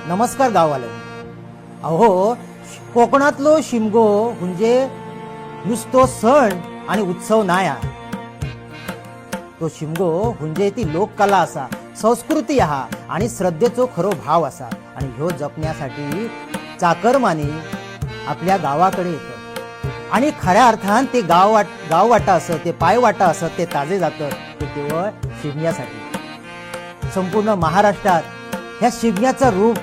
नमस्कार गाववाले. अहो, कोकणातलो शिमगो म्हणजे नुसतो सण आणि उत्सव नाही हा. तो शिमगो म्हणजे ती लोककला असा, संस्कृती हा आणि श्रद्धेचो खरो भाव असा. आणि ह्यो जपण्यासाठी चाकरमानी आपल्या गावाकडे येतं आणि खऱ्या अर्थान ते गाव वाटा असं, ते पाय वाटा असं ते ताजे जातं ते केवळ शिमग्यासाठी. संपूर्ण महाराष्ट्रात ह्या शिमग्याचं रूप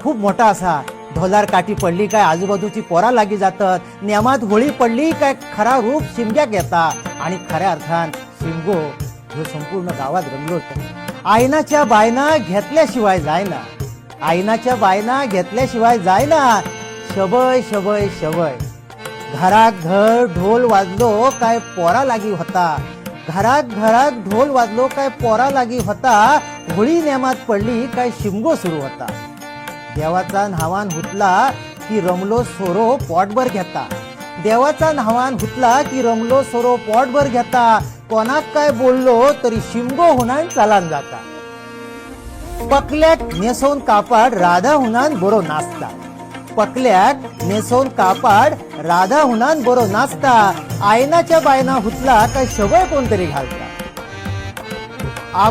खूप मोठा असा. ढोलार काठी पडली काय आजूबाजूची पोरा लागी जातात, नेमात होळी पडली काय खरा रूप शिमग्याक येता. आणि खऱ्या अर्थान शिमगो जो संपूर्ण गावात रंगलो होतो. आयनाच्या बायना घेतल्याशिवाय जायना, आयनाच्या बायना घेतल्याशिवाय जायना. शबय शबय शबय, घरात घर ढोल वाजलो काय पोरा लागी होता, घरात ढोल वाजलो काय पोरा लागी होता. होळी नेमात पडली काय शिमगो सुरू होता. देवाचा नावान हुतला की रमलो सोरो पोटभर घेता, देवाचा नावान हुतला की रमलो सोरो पोटभर घेता. कोणाक काय बोललो तरी शिमगो हुनान चालान जाता. पकल्याक नेसवून कापाड राधा हुनान बरो नाचता, पकल्याक नेसवून कापाड राधा हुनान बरो नाचता. आयनाच्या बायना हुतला काय शबय कोणतरी घालता.